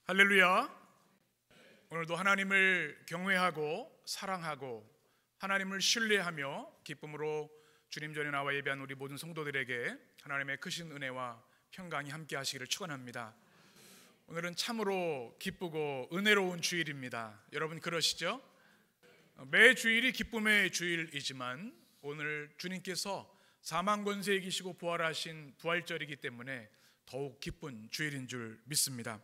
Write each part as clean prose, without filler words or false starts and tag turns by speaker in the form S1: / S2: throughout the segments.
S1: 할렐루야. 오늘도 하나님을 경외하고 사랑하고 하나님을 신뢰하며 기쁨으로 주님 전에 나와 예배한 우리 모든 성도들에게 하나님의 크신 은혜와 평강이 함께 하시기를 축원합니다. 오늘은 참으로 기쁘고 은혜로운 주일입니다. 여러분 그러시죠? 매 주일이 기쁨의 주일이지만 오늘 주님께서 사망 권세에 이기시고 부활하신 부활절이기 때문에 더욱 기쁜 주일인 줄 믿습니다.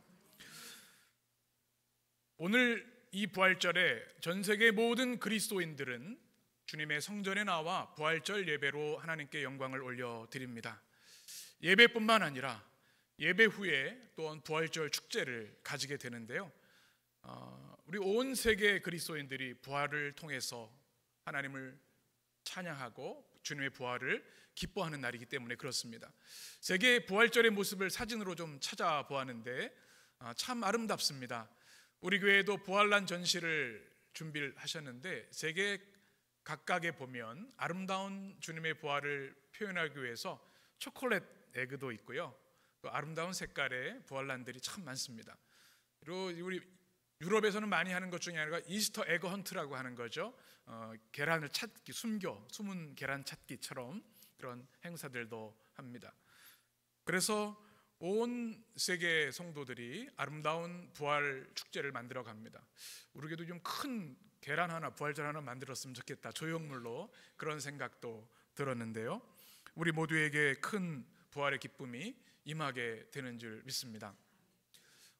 S1: 오늘 이 부활절에 전 세계 모든 그리스도인들은 주님의 성전에 나와 부활절 예배로 하나님께 영광을 올려드립니다. 예배뿐만 아니라 예배 후에 또한 부활절 축제를 가지게 되는데요, 우리 온 세계 그리스도인들이 부활을 통해서 하나님을 찬양하고 주님의 부활을 기뻐하는 날이기 때문에 그렇습니다. 세계 부활절의 모습을 사진으로 좀 찾아보았는데 참 아름답습니다. 우리 교회도 부활난 전시를 준비를 하셨는데 세계 각각에 보면 아름다운 주님의 부활을 표현하기 위해서 초콜릿 에그도 있고요, 또 아름다운 색깔의 부활란들이 참 많습니다. 그리고 우리 유럽에서는 많이 하는 것 중에 하나가 이스터 에그 헌트라고 하는 거죠. 계란을 찾기, 숨은 계란 찾기처럼 그런 행사들도 합니다. 그래서 온 세계 성도들이 아름다운 부활 축제를 만들어 갑니다. 우리에게도 좀 큰 계란 하나, 부활절 하나 만들었으면 좋겠다, 조형물로. 그런 생각도 들었는데요, 우리 모두에게 큰 부활의 기쁨이 임하게 되는 줄 믿습니다.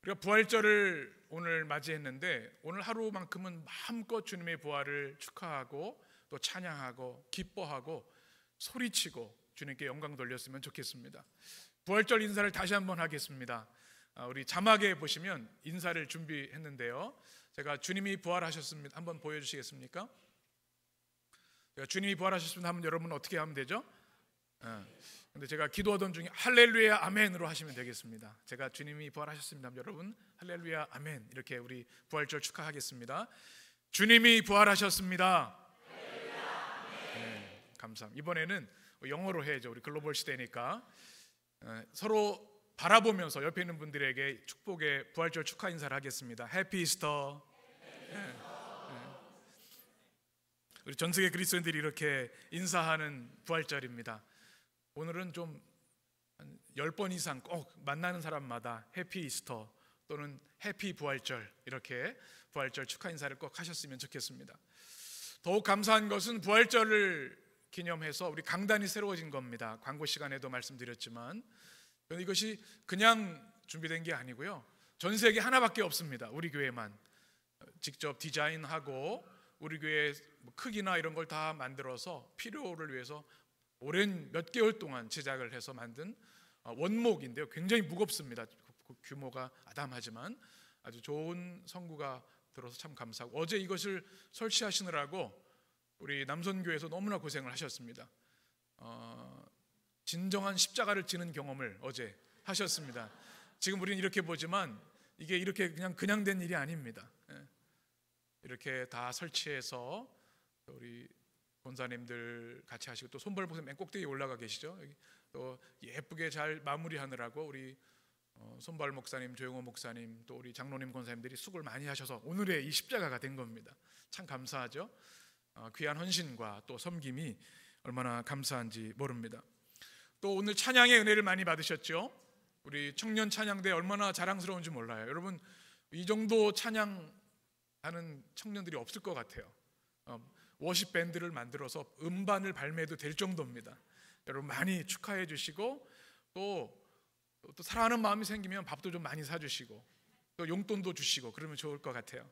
S1: 우리가 부활절을 오늘 맞이했는데 오늘 하루만큼은 마음껏 주님의 부활을 축하하고 또 찬양하고 기뻐하고 소리치고 주님께 영광 돌렸으면 좋겠습니다. 부활절 인사를 다시 한번 하겠습니다. 우리 자막에 보시면 인사를 준비했는데요, 제가 주님이 부활하셨습니다 한번 보여주시겠습니까? 제가 주님이 부활하셨습니다 하면 여러분 어떻게 하면 되죠? 근데 제가 기도하던 중에 할렐루야 아멘으로 하시면 되겠습니다. 제가 주님이 부활하셨습니다 하면 여러분 할렐루야 아멘, 이렇게 우리 부활절 축하하겠습니다. 주님이 부활하셨습니다. 네, 감사합니다. 이번에는 영어로 해야죠. 우리 글로벌 시대니까. 서로 바라보면서 옆에 있는 분들에게 축복의 부활절 축하 인사를 하겠습니다. 해피 이스터. 우리 전 세계 그리스도인들이 이렇게 인사하는 부활절입니다. 오늘은 좀 10번 이상 꼭 만나는 사람마다 해피 이스터 또는 해피 부활절, 이렇게 부활절 축하 인사를 꼭 하셨으면 좋겠습니다. 더욱 감사한 것은 부활절을 기념해서 우리 강단이 새로워진 겁니다. 광고 시간에도 말씀드렸지만 이것이 그냥 준비된 게 아니고요, 전 세계 하나밖에 없습니다. 우리 교회만 직접 디자인하고 우리 교회 크기나 이런 걸 다 만들어서 필요를 위해서 오랜 몇 개월 동안 제작을 해서 만든 원목인데요, 굉장히 무겁습니다. 규모가 아담하지만 아주 좋은 성구가 들어서 참 감사하고, 어제 이것을 설치하시느라고 우리 남선교회에서 너무나 고생을 하셨습니다. 진정한 십자가를 지는 경험을 어제 하셨습니다. 지금 우리는 이렇게 보지만 이게 이렇게 그냥 된 일이 아닙니다. 이렇게 다 설치해서 우리 권사님들 같이 하시고, 또 손발 보세요, 맨 꼭대기에 올라가 계시죠. 여기 또 예쁘게 잘 마무리하느라고 우리 손발 목사님, 조용호 목사님, 또 우리 장로님 권사님들이 수고를 많이 하셔서 오늘의 이 십자가가 된 겁니다. 참 감사하죠. 귀한 헌신과 또 섬김이 얼마나 감사한지 모릅니다. 또 오늘 찬양의 은혜를 많이 받으셨죠. 우리 청년 찬양대 얼마나 자랑스러운지 몰라요. 여러분 이 정도 찬양하는 청년들이 없을 것 같아요. 워십 밴드를 만들어서 음반을 발매도 될 정도입니다. 여러분 많이 축하해 주시고 또 사랑하는 마음이 생기면 밥도 좀 많이 사주시고 또 용돈도 주시고 그러면 좋을 것 같아요.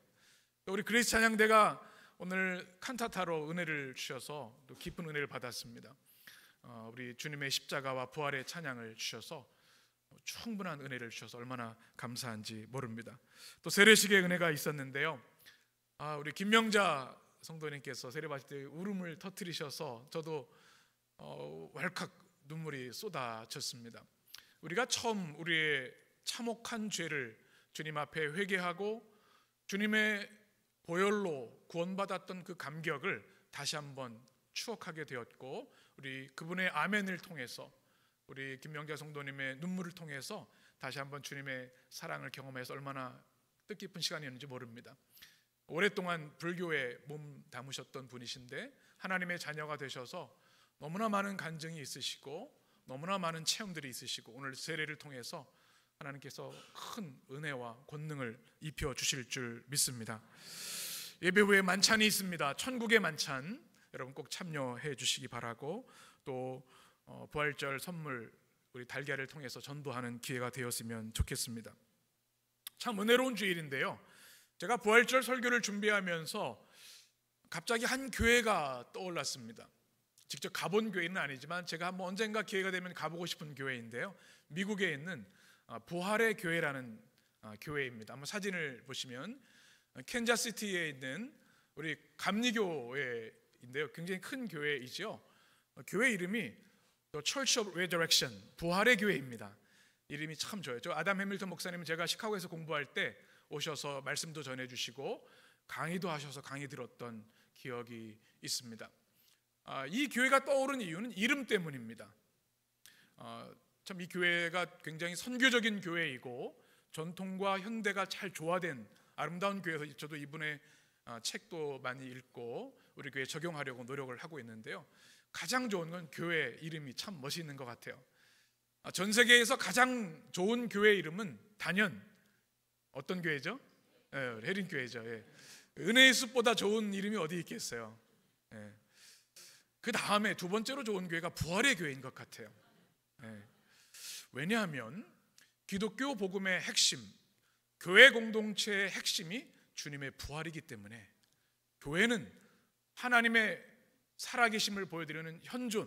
S1: 또 우리 그레이스 찬양대가 오늘 칸타타로 은혜를 주셔서 또 깊은 은혜를 받았습니다. 우리 주님의 십자가와 부활의 찬양을 주셔서 충분한 은혜를 주셔서 얼마나 감사한지 모릅니다. 또 세례식의 은혜가 있었는데요, 우리 김명자 성도님께서 세례 받을 때 울음을 터뜨리셔서 저도 왈칵 눈물이 쏟아졌습니다. 우리가 처음 우리의 참혹한 죄를 주님 앞에 회개하고 주님의 보혈로 구원받았던 그 감격을 다시 한번 추억하게 되었고, 우리 그분의 아멘을 통해서 우리 김명자 성도님의 눈물을 통해서 다시 한번 주님의 사랑을 경험해서 얼마나 뜻깊은 시간이었는지 모릅니다. 오랫동안 불교에 몸 담으셨던 분이신데 하나님의 자녀가 되셔서 너무나 많은 간증이 있으시고 너무나 많은 체험들이 있으시고 오늘 세례를 통해서 하나님께서 큰 은혜와 권능을 입혀 주실 줄 믿습니다. 예배 후에 만찬이 있습니다. 천국의 만찬, 여러분 꼭 참여해 주시기 바라고, 또 부활절 선물 우리 달걀을 통해서 전도하는 기회가 되었으면 좋겠습니다. 참 은혜로운 주일인데요, 제가 부활절 설교를 준비하면서 갑자기 한 교회가 떠올랐습니다. 직접 가본 교회는 아니지만 제가 한번 언젠가 기회가 되면 가보고 싶은 교회인데요, 미국에 있는 부활의 교회라는 교회입니다. 한번 사진을 보시면 캔자스시티에 있는 우리 감리교회인데요, 굉장히 큰 교회이죠. 교회 이름이 Church of Resurrection, 부활의 교회입니다. 이름이 참 좋아요. 저 아담 해밀턴 목사님은 제가 시카고에서 공부할 때 오셔서 말씀도 전해주시고 강의도 하셔서 강의 들었던 기억이 있습니다. 이 교회가 떠오른 이유는 이름 때문입니다. 참 이 교회가 굉장히 선교적인 교회이고 전통과 현대가 잘 조화된 아름다운 교회에서 저도 이분의 책도 많이 읽고 우리 교회에 적용하려고 노력을 하고 있는데요, 가장 좋은 건 교회 이름이 참 멋있는 것 같아요. 전 세계에서 가장 좋은 교회 이름은 단연 어떤 교회죠? 해린교회죠. 은혜의 숲보다 좋은 이름이 어디 있겠어요? 그 다음에 두 번째로 좋은 교회가 부활의 교회인 것 같아요. 왜냐하면 기독교 복음의 핵심, 교회 공동체의 핵심이 주님의 부활이기 때문에, 교회는 하나님의 살아계심을 보여드리는 현존,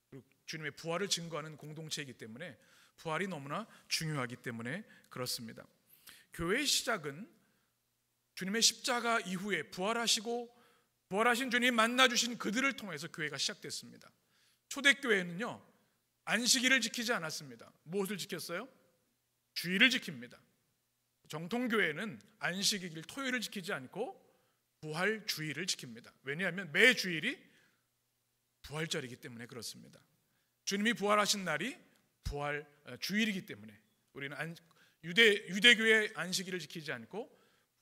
S1: 그리고 주님의 부활을 증거하는 공동체이기 때문에 부활이 너무나 중요하기 때문에 그렇습니다. 교회의 시작은 주님의 십자가 이후에 부활하신 주님 만나주신 그들을 통해서 교회가 시작됐습니다. 초대교회는요, 안식일을 지키지 않았습니다. 무엇을 지켰어요? 주일을 지킵니다. 정통교회는 안식일 토요일을 지키지 않고 부활 주일을 지킵니다. 왜냐하면 매 주일이 부활절이기 때문에 그렇습니다. 주님이 부활하신 날이 부활 주일이기 때문에 우리는 유대교의 안식일을 지키지 않고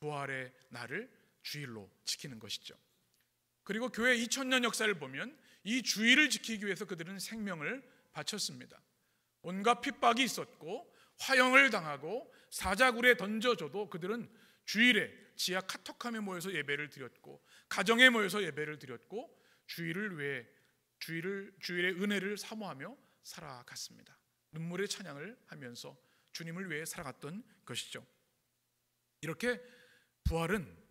S1: 부활의 날을 주일로 지키는 것이죠. 그리고 교회 2000년 역사를 보면 이 주일을 지키기 위해서 그들은 생명을 바쳤습니다. 온갖 핍박이 있었고 화형을 당하고 사자굴에 던져져도 그들은 주일에 지하 카톡함에 모여서 예배를 드렸고 가정에 모여서 예배를 드렸고 주일의 은혜를 사모하며 살아갔습니다. 눈물의 찬양을 하면서 주님을 위해 살아갔던 것이죠. 이렇게 부활은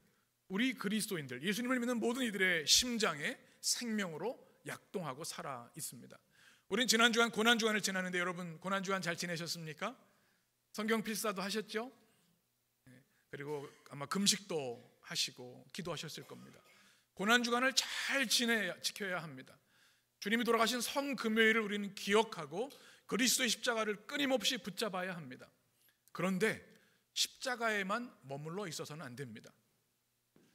S1: 우리 그리스도인들, 예수님을 믿는 모든 이들의 심장에 생명으로 약동하고 살아 있습니다. 우린 지난주간 고난주간을 지났는데 여러분 고난주간 잘 지내셨습니까? 성경 필사도 하셨죠? 그리고 아마 금식도 하시고 기도하셨을 겁니다. 고난주간을 잘 지켜야 합니다. 주님이 돌아가신 성금요일을 우리는 기억하고 그리스도의 십자가를 끊임없이 붙잡아야 합니다. 그런데 십자가에만 머물러 있어서는 안 됩니다.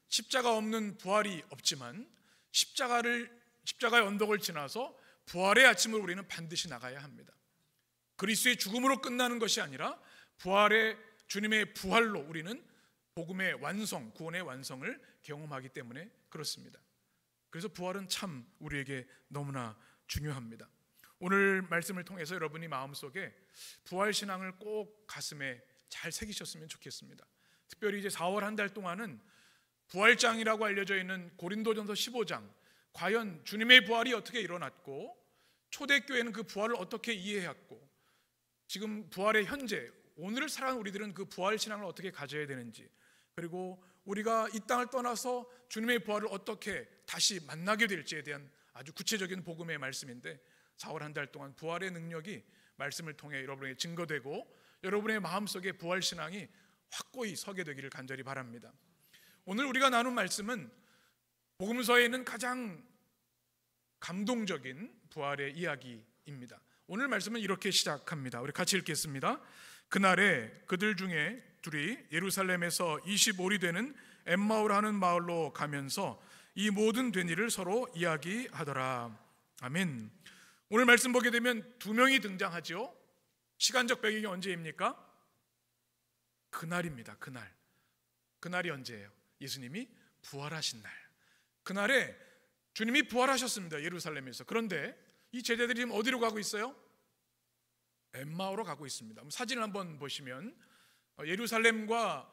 S1: 십자가 없는 부활이 없지만 십자가의 언덕을 지나서 부활의 아침을 우리는 반드시 나가야 합니다. 그리스도의 죽음으로 끝나는 것이 아니라 부활의 주님의 부활로 우리는 복음의 완성, 구원의 완성을 경험하기 때문에 그렇습니다. 그래서 부활은 참 우리에게 너무나 중요합니다. 오늘 말씀을 통해서 여러분이 마음속에 부활 신앙을 꼭 가슴에 잘 새기셨으면 좋겠습니다. 특별히 이제 4월 한 달 동안은 부활장이라고 알려져 있는 고린도전서 15장, 과연 주님의 부활이 어떻게 일어났고 초대교회는 그 부활을 어떻게 이해했고 지금 부활의 현재 오늘을 살아가는 우리들은 그 부활 신앙을 어떻게 가져야 되는지, 그리고 우리가 이 땅을 떠나서 주님의 부활을 어떻게 다시 만나게 될지에 대한 아주 구체적인 복음의 말씀인데, 4월 한 달 동안 부활의 능력이 말씀을 통해 여러분에게 증거되고 여러분의 마음속에 부활 신앙이 확고히 서게 되기를 간절히 바랍니다. 오늘 우리가 나눈 말씀은 복음서에 있는 가장 감동적인 부활의 이야기입니다. 오늘 말씀은 이렇게 시작합니다. 우리 같이 읽겠습니다. 그날에 그들 중에 둘이 예루살렘에서 25리 되는 엠마오라 하는 마을로 가면서 이 모든 된 일을 서로 이야기하더라. 아멘. 오늘 말씀 보게 되면 두 명이 등장하죠. 시간적 배경이 언제입니까? 그날입니다. 그날이 언제예요? 예수님이 부활하신 날. 그날에 주님이 부활하셨습니다. 예루살렘에서. 그런데 이 제자들이 지금 어디로 가고 있어요? 엠마오로 가고 있습니다. 사진을 한번 보시면 예루살렘과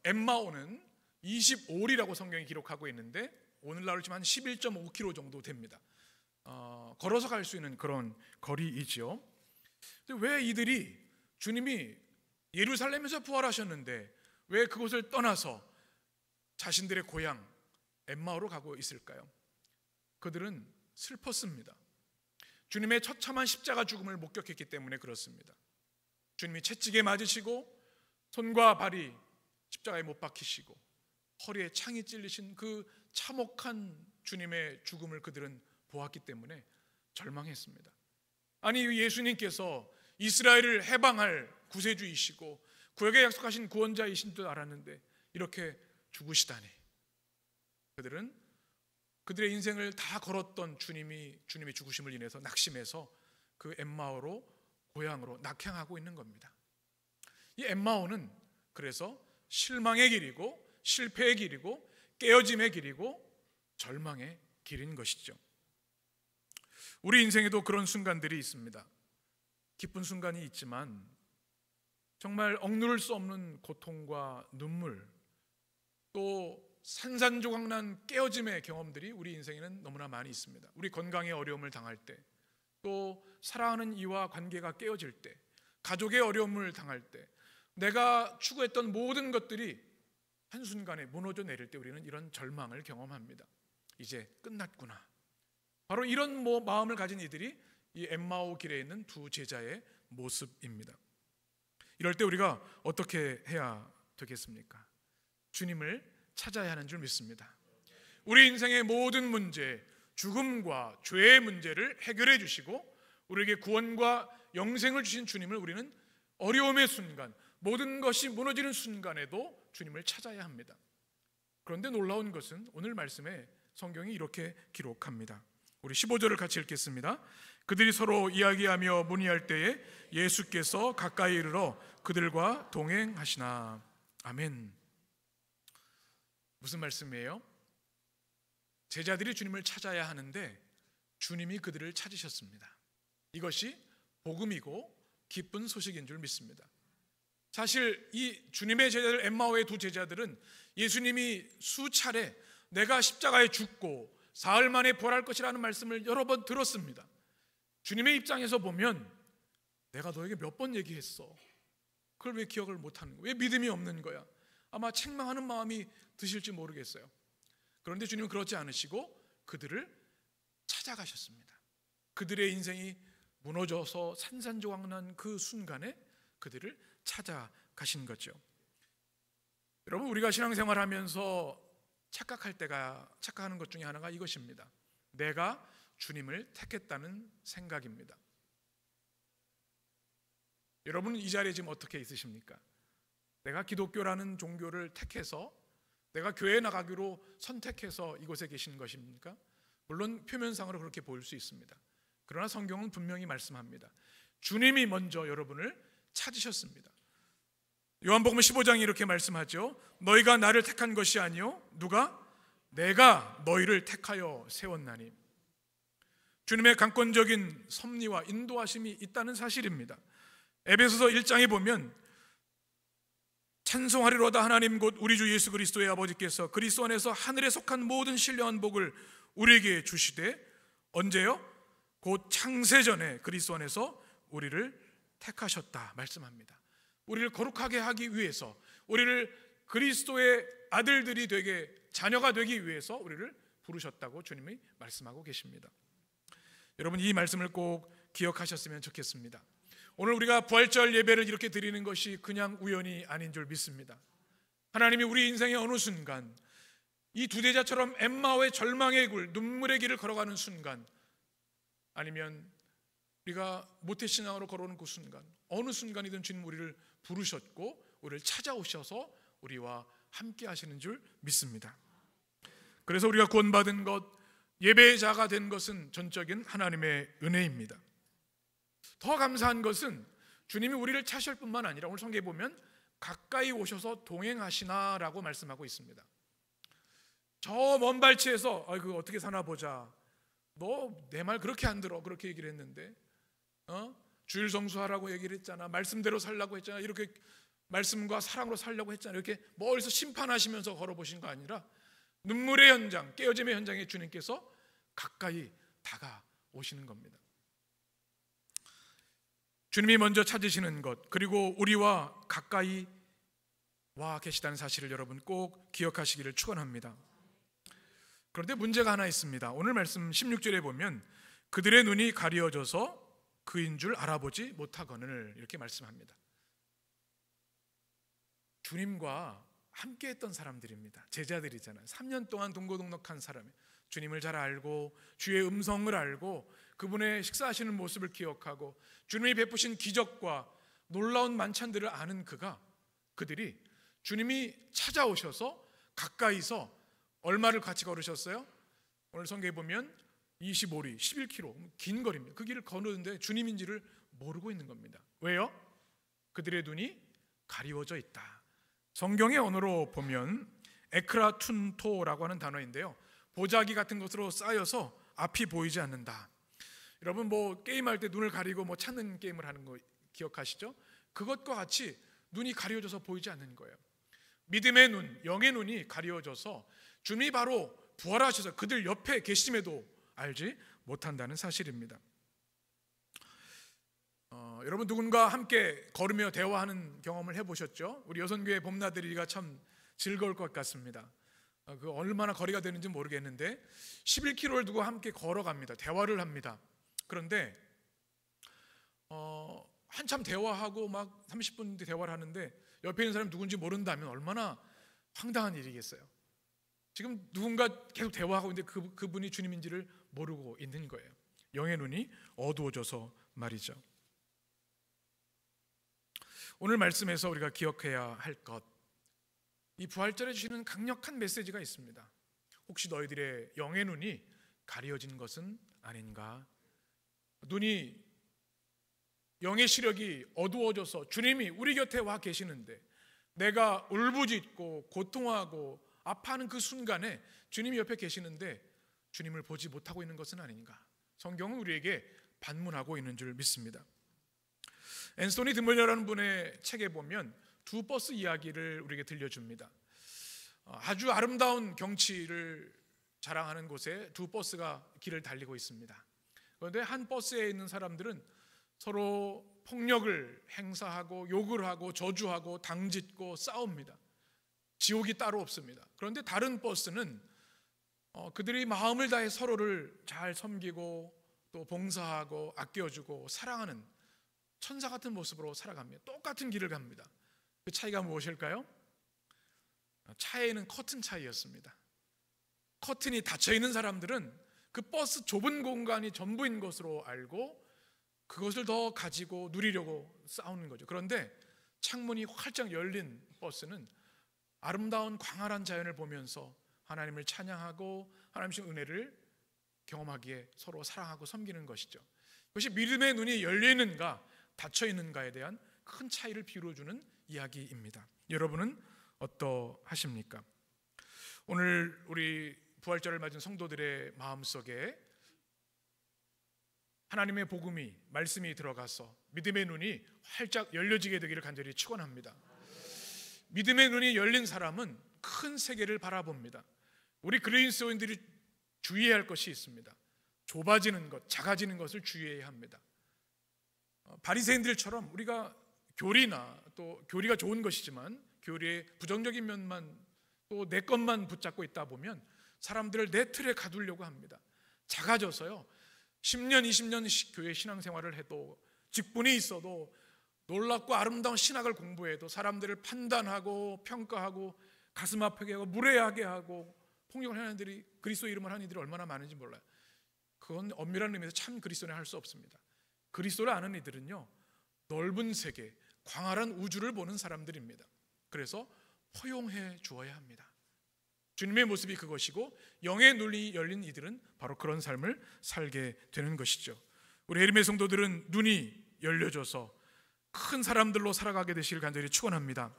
S1: 엠마오는 25리라고 성경이 기록하고 있는데 오늘날로 치면 한 11.5km 정도 됩니다. 걸어서 갈 수 있는 그런 거리이죠. 왜 이들이 주님이 예루살렘에서 부활하셨는데 왜 그곳을 떠나서 자신들의 고향 엠마오로 가고 있을까요? 그들은 슬펐습니다. 주님의 처참한 십자가 죽음을 목격했기 때문에 그렇습니다. 주님이 채찍에 맞으시고 손과 발이 십자가에 못 박히시고 허리에 창이 찔리신 그 참혹한 주님의 죽음을 그들은 보았기 때문에 절망했습니다. 아니 예수님께서 이스라엘을 해방할 구세주이시고 구약에 약속하신 구원자이신 줄 알았는데 이렇게 죽으시다니. 그들은 그들의 인생을 다 걸었던 주님의 죽으심을 인해서 낙심해서 그 엠마오로 고향으로 낙향하고 있는 겁니다. 이 엠마오는 그래서 실망의 길이고 실패의 길이고 깨어짐의 길이고 절망의 길인 것이죠. 우리 인생에도 그런 순간들이 있습니다. 기쁜 순간이 있지만 정말 억누를 수 없는 고통과 눈물, 또 산산조각난 깨어짐의 경험들이 우리 인생에는 너무나 많이 있습니다. 우리 건강에 어려움을 당할 때, 또 사랑하는 이와 관계가 깨어질 때, 가족의 어려움을 당할 때, 내가 추구했던 모든 것들이 한순간에 무너져 내릴 때 우리는 이런 절망을 경험합니다. 이제 끝났구나. 바로 이런 마음을 가진 이들이 이 엠마오 길에 있는 두 제자의 모습입니다. 이럴 때 우리가 어떻게 해야 되겠습니까? 주님을 찾아야 하는 줄 믿습니다. 우리 인생의 모든 문제, 죽음과 죄의 문제를 해결해 주시고 우리에게 구원과 영생을 주신 주님을 우리는 어려움의 순간, 모든 것이 무너지는 순간에도 주님을 찾아야 합니다. 그런데 놀라운 것은 오늘 말씀에 성경이 이렇게 기록합니다. 우리 15절을 같이 읽겠습니다. 그들이 서로 이야기하며 문의할 때에 예수께서 가까이 이르러 그들과 동행하시나. 아멘. 무슨 말씀이에요? 제자들이 주님을 찾아야 하는데 주님이 그들을 찾으셨습니다. 이것이 복음이고 기쁜 소식인 줄 믿습니다. 사실 이 주님의 제자들 엠마오의 두 제자들은 예수님이 수차례 내가 십자가에 죽고 사흘 만에 부활할 것이라는 말씀을 여러 번 들었습니다. 주님의 입장에서 보면 내가 너에게 몇 번 얘기했어. 그걸 왜 기억을 못하는 거야? 왜 믿음이 없는 거야? 아마 책망하는 마음이 드실지 모르겠어요. 그런데 주님은 그렇지 않으시고 그들을 찾아가셨습니다. 그들의 인생이 무너져서 산산조각난 그 순간에 그들을 찾아가신 거죠. 여러분, 우리가 신앙생활하면서 착각하는 것 중에 하나가 이것입니다. 내가 주님을 택했다는 생각입니다. 여러분 이 자리에 지금 어떻게 있으십니까? 내가 기독교라는 종교를 택해서 내가 교회에 나가기로 선택해서 이곳에 계신 것입니까? 물론 표면상으로 그렇게 보일 수 있습니다. 그러나 성경은 분명히 말씀합니다. 주님이 먼저 여러분을 찾으셨습니다. 요한복음 15장이 이렇게 말씀하죠. 너희가 나를 택한 것이 아니요 누가? 내가 너희를 택하여 세웠나니. 주님의 강권적인 섭리와 인도하심이 있다는 사실입니다. 에베소서 1장에 보면 찬송하리로다 하나님 곧 우리 주 예수 그리스도의 아버지께서 그리스도 안에서 하늘에 속한 모든 신령한 복을 우리에게 주시되 언제요? 곧 창세전에 그리스도 안에서 우리를 택하셨다 말씀합니다. 우리를 거룩하게 하기 위해서, 우리를 그리스도의 아들들이 되게, 자녀가 되기 위해서 우리를 부르셨다고 주님이 말씀하고 계십니다. 여러분 이 말씀을 꼭 기억하셨으면 좋겠습니다. 오늘 우리가 부활절 예배를 이렇게 드리는 것이 그냥 우연이 아닌 줄 믿습니다. 하나님이 우리 인생의 어느 순간 이 두 제자처럼 엠마오의 절망의 굴, 눈물의 길을 걸어가는 순간, 아니면 우리가 모태신앙으로 걸어오는 그 순간, 어느 순간이든 주님 우리를 부르셨고 우리를 찾아오셔서 우리와 함께 하시는 줄 믿습니다. 그래서 우리가 구원받은 것, 예배자가 된 것은 전적인 하나님의 은혜입니다. 더 감사한 것은 주님이 우리를 찾으실 뿐만 아니라 오늘 성경에 보면 가까이 오셔서 동행하시나라고 말씀하고 있습니다. 저 먼 발치에서 그 어떻게 사나 보자, 너 내 말 그렇게 안 들어, 그렇게 얘기를 했는데 주일 성수하라고 얘기를 했잖아, 말씀대로 살라고 했잖아, 이렇게 말씀과 사랑으로 살려고 했잖아, 이렇게 멀리서 심판하시면서 걸어보신 거 아니라 눈물의 현장, 깨어짐의 현장에 주님께서 가까이 다가오시는 겁니다. 주님이 먼저 찾으시는 것, 그리고 우리와 가까이 와 계시다는 사실을 여러분 꼭 기억하시기를 축원합니다. 그런데 문제가 하나 있습니다. 오늘 말씀 16절에 보면 그들의 눈이 가려져서 그인 줄 알아보지 못하거늘, 이렇게 말씀합니다. 주님과 함께 했던 사람들입니다. 제자들이잖아요. 3년 동안 동고동락한 사람이 주님을 잘 알고 주의 음성을 알고 그분의 식사하시는 모습을 기억하고 주님이 베푸신 기적과 놀라운 만찬들을 아는 그들이 주님이 찾아오셔서 가까이서 얼마를 같이 걸으셨어요? 오늘 성경에 보면 25리, 11km, 긴 거리입니다. 그 길을 걸었는데 주님인지를 모르고 있는 겁니다. 왜요? 그들의 눈이 가리워져 있다. 성경의 언어로 보면 에크라툰토라고 하는 단어인데요, 보자기 같은 것으로 쌓여서 앞이 보이지 않는다. 여러분 게임할 때 눈을 가리고 찾는 게임을 하는 거 기억하시죠? 그것과 같이 눈이 가려져서 보이지 않는 거예요. 믿음의 눈, 영의 눈이 가려져서 주님이 바로 부활하셔서 그들 옆에 계심에도 알지 못한다는 사실입니다. 여러분 누군가 함께 걸으며 대화하는 경험을 해보셨죠? 우리 여선교회 봄나들이가 참 즐거울 것 같습니다. 그 얼마나 거리가 되는지 모르겠는데 11km를 두고 함께 걸어갑니다. 대화를 합니다. 그런데 한참 대화하고 막 30분 뒤 대화를 하는데 옆에 있는 사람이 누군지 모른다면 얼마나 황당한 일이겠어요. 지금 누군가 계속 대화하고 있는데 그분이 주님인지를 모르고 있는 거예요. 영의 눈이 어두워져서 말이죠. 오늘 말씀에서 우리가 기억해야 할 것, 이 부활절에 주시는 강력한 메시지가 있습니다. 혹시 너희들의 영의 눈이 가려진 것은 아닌가? 눈이, 영의 시력이 어두워져서 주님이 우리 곁에 와 계시는데 내가 울부짖고 고통하고 아파하는 그 순간에 주님이 옆에 계시는데 주님을 보지 못하고 있는 것은 아닌가? 성경은 우리에게 반문하고 있는 줄 믿습니다. 앤소니 드물러라는 분의 책에 보면 두 버스 이야기를 우리에게 들려줍니다. 아주 아름다운 경치를 자랑하는 곳에 두 버스가 길을 달리고 있습니다. 그런데 한 버스에 있는 사람들은 서로 폭력을 행사하고 욕을 하고 저주하고 당짓고 싸웁니다. 지옥이 따로 없습니다. 그런데 다른 버스는 그들이 마음을 다해 서로를 잘 섬기고 또 봉사하고 아껴주고 사랑하는 천사 같은 모습으로 살아갑니다. 똑같은 길을 갑니다. 그 차이가 무엇일까요? 차에는 커튼 차이였습니다. 커튼이 닫혀있는 사람들은 그 버스 좁은 공간이 전부인 것으로 알고 그것을 더 가지고 누리려고 싸우는 거죠. 그런데 창문이 활짝 열린 버스는 아름다운 광활한 자연을 보면서 하나님을 찬양하고 하나님의 은혜를 경험하기에 서로 사랑하고 섬기는 것이죠. 그것이 믿음의 눈이 열려있는가 닫혀있는가에 대한 큰 차이를 비춰주는 이야기입니다. 여러분은 어떠하십니까? 오늘 우리 부활절을 맞은 성도들의 마음속에 하나님의 복음이, 말씀이 들어가서 믿음의 눈이 활짝 열려지게 되기를 간절히 축원합니다. 믿음의 눈이 열린 사람은 큰 세계를 바라봅니다. 우리 그리스도인들이 주의해야 할 것이 있습니다. 좁아지는 것, 작아지는 것을 주의해야 합니다. 바리새인들처럼 우리가 교리나 또 교리가 좋은 것이지만 교리의 부정적인 면만 또 내 것만 붙잡고 있다 보면 사람들을 내 틀에 가두려고 합니다. 작아져서요 10년 20년 교회 신앙생활을 해도 직분이 있어도 놀랍고 아름다운 신학을 공부해도 사람들을 판단하고 평가하고 가슴 아프게 하고 무례하게 하고 폭력을 하는 이들이, 그리스도 이름을 하는 이들이 얼마나 많은지 몰라요. 그건 엄밀한 의미에서 참 그리스도는 할 수 없습니다. 그리스도를 아는 이들은요 넓은 세계, 광활한 우주를 보는 사람들입니다. 그래서 포용해 주어야 합니다. 주님의 모습이 그것이고 영의 눈이 열린 이들은 바로 그런 삶을 살게 되는 것이죠. 우리 에르메 성도들은 눈이 열려져서 큰 사람들로 살아가게 되시길 간절히 축원합니다.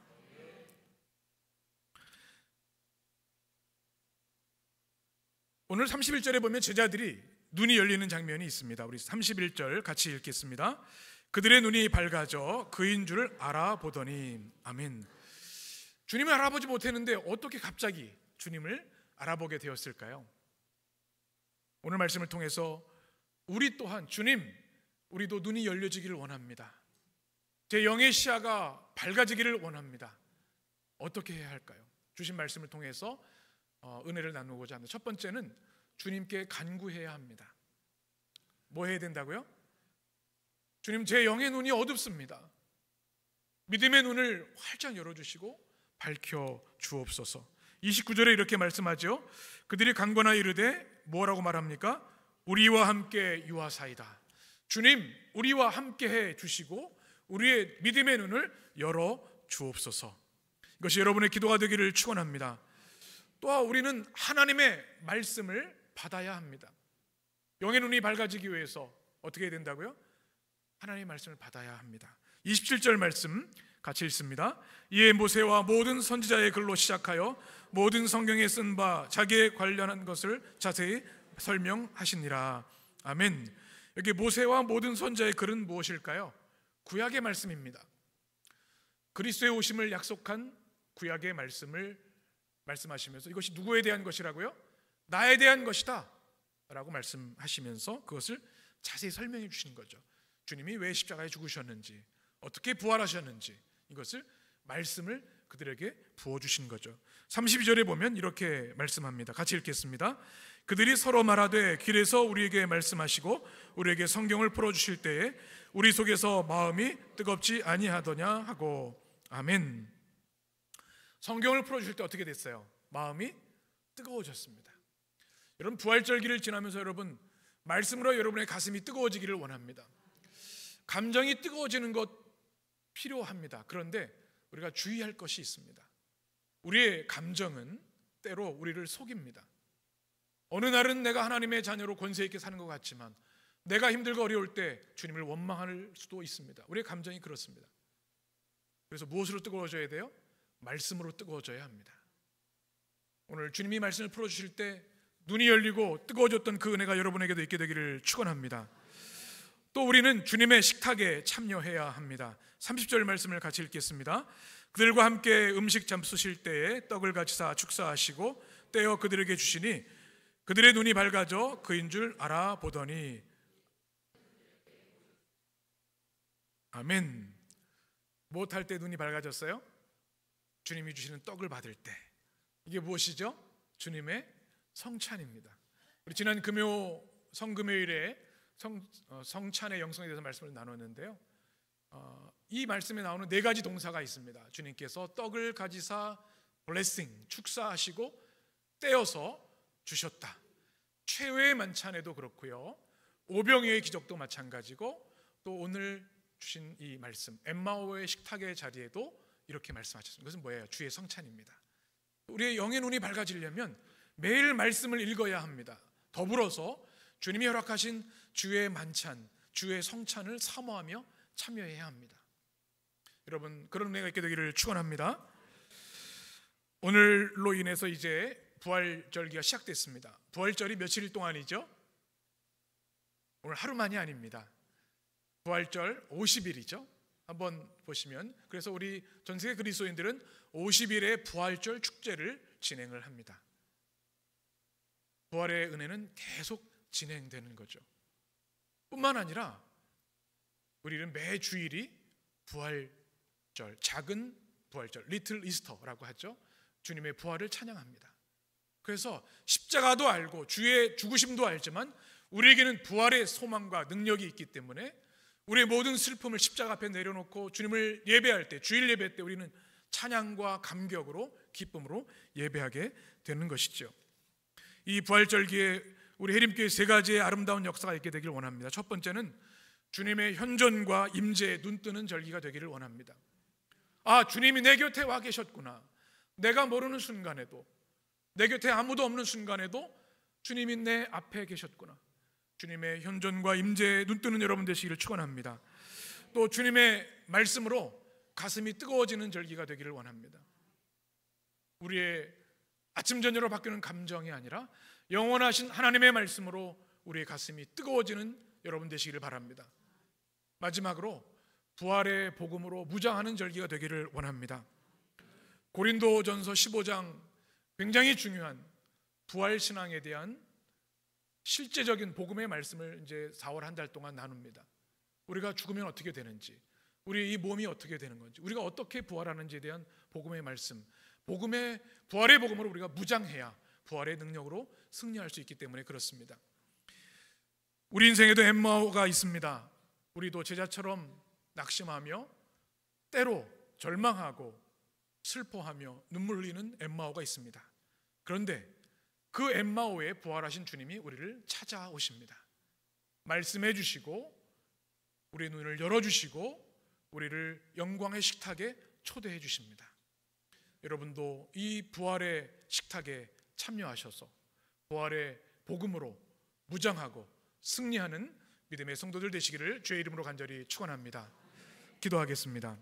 S1: 오늘 31절에 보면 제자들이 눈이 열리는 장면이 있습니다. 우리 31절 같이 읽겠습니다. 그들의 눈이 밝아져 그인 줄 알아보더니. 아멘. 주님을 알아보지 못했는데 어떻게 갑자기 주님을 알아보게 되었을까요? 오늘 말씀을 통해서 우리 또한 주님, 우리도 눈이 열려지기를 원합니다. 제 영의 시야가 밝아지기를 원합니다. 어떻게 해야 할까요? 주신 말씀을 통해서 은혜를 나누고자 합니다. 첫 번째는 주님께 간구해야 합니다. 뭐 해야 된다고요? 주님, 제 영의 눈이 어둡습니다. 믿음의 눈을 활짝 열어주시고 밝혀 주옵소서. 29절에 이렇게 말씀하죠. 그들이 강건하여 이르되 뭐라고 말합니까? 우리와 함께 유하사이다. 주님, 우리와 함께 해 주시고 우리의 믿음의 눈을 열어 주옵소서. 이것이 여러분의 기도가 되기를 축원합니다. 또한 우리는 하나님의 말씀을 받아야 합니다. 영의 눈이 밝아지기 위해서 어떻게 해야 된다고요? 하나님의 말씀을 받아야 합니다. 27절 말씀 같이 읽습니다. 이에 모세와 모든 선지자의 글로 시작하여 모든 성경에 쓴 바 자기에 관련한 것을 자세히 설명하시니라. 아멘. 여기 모세와 모든 선지자의 글은 무엇일까요? 구약의 말씀입니다. 그리스도의 오심을 약속한 구약의 말씀을 말씀하시면서 이것이 누구에 대한 것이라고요? 나에 대한 것이다 라고 말씀하시면서 그것을 자세히 설명해 주시는 거죠. 주님이 왜 십자가에 죽으셨는지, 어떻게 부활하셨는지 이것을 말씀을 그들에게 부어주신 거죠. 32절에 보면 이렇게 말씀합니다. 같이 읽겠습니다. 그들이 서로 말하되 길에서 우리에게 말씀하시고 우리에게 성경을 풀어주실 때에 우리 속에서 마음이 뜨겁지 아니하더냐 하고. 아멘. 성경을 풀어주실 때 어떻게 됐어요? 마음이 뜨거워졌습니다. 여러분, 부활절기를 지나면서 여러분 말씀으로 여러분의 가슴이 뜨거워지기를 원합니다. 감정이 뜨거워지는 것 필요합니다. 그런데 우리가 주의할 것이 있습니다. 우리의 감정은 때로 우리를 속입니다. 어느 날은 내가 하나님의 자녀로 권세 있게 사는 것 같지만 내가 힘들고 어려울 때 주님을 원망할 수도 있습니다. 우리의 감정이 그렇습니다. 그래서 무엇으로 뜨거워져야 돼요? 말씀으로 뜨거워져야 합니다. 오늘 주님이 말씀을 풀어주실 때 눈이 열리고 뜨거워졌던 그 은혜가 여러분에게도 있게 되기를 축원합니다. 또 우리는 주님의 식탁에 참여해야 합니다. 30절 말씀을 같이 읽겠습니다. 그들과 함께 음식 잡수실 때에 떡을 가지사 축사하시고 떼어 그들에게 주시니 그들의 눈이 밝아져 그인 줄 알아보더니. 아멘. 무엇할 때 눈이 밝아졌어요? 주님이 주시는 떡을 받을 때. 이게 무엇이죠? 주님의 성찬입니다. 우리 지난 성금요일에 성찬의 영성에 대해서 말씀을 나눴는데요. 이 말씀에 나오는 네 가지 동사가 있습니다. 주님께서 떡을 가지사 blessing, 축사하시고 떼어서 주셨다. 최후의 만찬에도 그렇고요. 오병이어의 기적도 마찬가지고 또 오늘 주신 이 말씀 엠마오의 식탁의 자리에도 이렇게 말씀하셨습니다. 그것은 뭐예요? 주의 성찬입니다. 우리의 영의 눈이 밝아지려면 매일 말씀을 읽어야 합니다. 더불어서 주님이 허락하신 주의 만찬, 주의 성찬을 사모하며 참여해야 합니다. 여러분, 그런 은혜가 있게 되기를 축원합니다. 오늘로 인해서 이제 부활절기가 시작됐습니다. 부활절이 며칠 동안이죠? 오늘 하루만이 아닙니다. 부활절 50일이죠. 한번 보시면, 그래서 우리 전세계 그리스도인들은 50일의 부활절 축제를 진행을 합니다. 부활의 은혜는 계속 진행되는 거죠. 뿐만 아니라 우리는 매 주일이 부활절, 작은 부활절, 리틀 이스터라고 하죠. 주님의 부활을 찬양합니다. 그래서 십자가도 알고 주의 죽으심도 알지만 우리에게는 부활의 소망과 능력이 있기 때문에 우리의 모든 슬픔을 십자가 앞에 내려놓고 주님을 예배할 때, 주일 예배 때 우리는 찬양과 감격으로, 기쁨으로 예배하게 되는 것이죠. 이 부활절기에 우리 해림교회 세 가지의 아름다운 역사가 있게 되기를 원합니다. 첫 번째는 주님의 현존과 임재에 눈뜨는 절기가 되기를 원합니다. 아, 주님이 내 곁에 와 계셨구나. 내가 모르는 순간에도, 내 곁에 아무도 없는 순간에도 주님이 내 앞에 계셨구나. 주님의 현존과 임재에 눈뜨는 여러분 되시기를 축원합니다. 또 주님의 말씀으로 가슴이 뜨거워지는 절기가 되기를 원합니다. 우리의 아침 저녁으로 바뀌는 감정이 아니라 영원하신 하나님의 말씀으로 우리의 가슴이 뜨거워지는 여러분 되시기를 바랍니다. 마지막으로 부활의 복음으로 무장하는 절기가 되기를 원합니다. 고린도전서 15장 굉장히 중요한 부활 신앙에 대한 실제적인 복음의 말씀을 이제 4월 한 달 동안 나눕니다. 우리가 죽으면 어떻게 되는지, 우리 이 몸이 어떻게 되는 건지, 우리가 어떻게 부활하는지에 대한 복음의 말씀, 부활의 복음으로 우리가 무장해야 부활의 능력으로 승리할 수 있기 때문에 그렇습니다. 우리 인생에도 엠마오가 있습니다. 우리도 제자처럼 낙심하며 때로 절망하고 슬퍼하며 눈물 흘리는 엠마오가 있습니다. 그런데 그 엠마오에 부활하신 주님이 우리를 찾아오십니다. 말씀해 주시고 우리의 눈을 열어주시고 우리를 영광의 식탁에 초대해 주십니다. 여러분도 이 부활의 식탁에 참여하셔서 부활의 복음으로 무장하고 승리하는 믿음의 성도들 되시기를 주의 이름으로 간절히 축원합니다. 기도하겠습니다.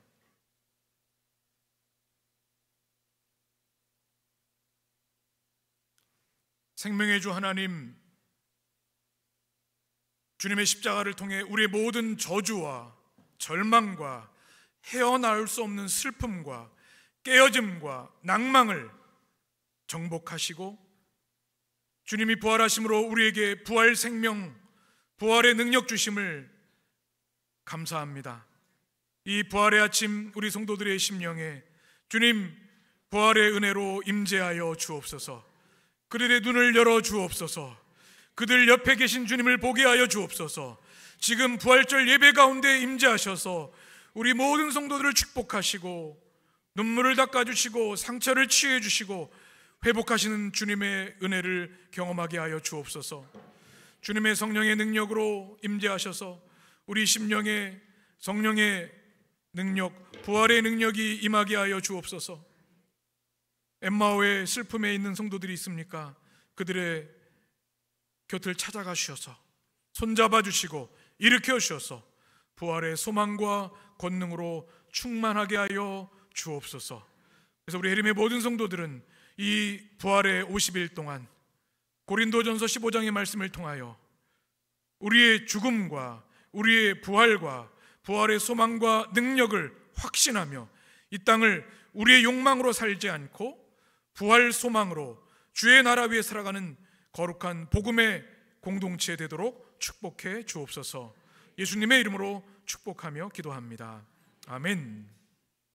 S1: 생명의 주 하나님, 주님의 십자가를 통해 우리의 모든 저주와 절망과 헤어나올 수 없는 슬픔과 깨어짐과 낭망을 정복하시고 주님이 부활하심으로 우리에게 부활 생명, 부활의 능력 주심을 감사합니다. 이 부활의 아침 우리 성도들의 심령에 주님 부활의 은혜로 임재하여 주옵소서. 그들의 눈을 열어 주옵소서. 그들 옆에 계신 주님을 보게 하여 주옵소서. 지금 부활절 예배 가운데 임재하셔서 우리 모든 성도들을 축복하시고 눈물을 닦아주시고 상처를 치유해 주시고 회복하시는 주님의 은혜를 경험하게 하여 주옵소서. 주님의 성령의 능력으로 임재하셔서 우리 심령에 성령의 능력, 부활의 능력이 임하게 하여 주옵소서. 엠마오의 슬픔에 있는 성도들이 있습니까? 그들의 곁을 찾아가 주셔서 손잡아 주시고 일으켜 주셔서 부활의 소망과 권능으로 충만하게 하여 주옵소서. 그래서 우리 해림의 모든 성도들은 이 부활의 50일 동안 고린도전서 15장의 말씀을 통하여 우리의 죽음과 우리의 부활과 부활의 소망과 능력을 확신하며 이 땅을 우리의 욕망으로 살지 않고 부활 소망으로 주의 나라 위에 살아가는 거룩한 복음의 공동체 되도록 축복해 주옵소서. 예수님의 이름으로 축복하며 기도합니다. 아멘.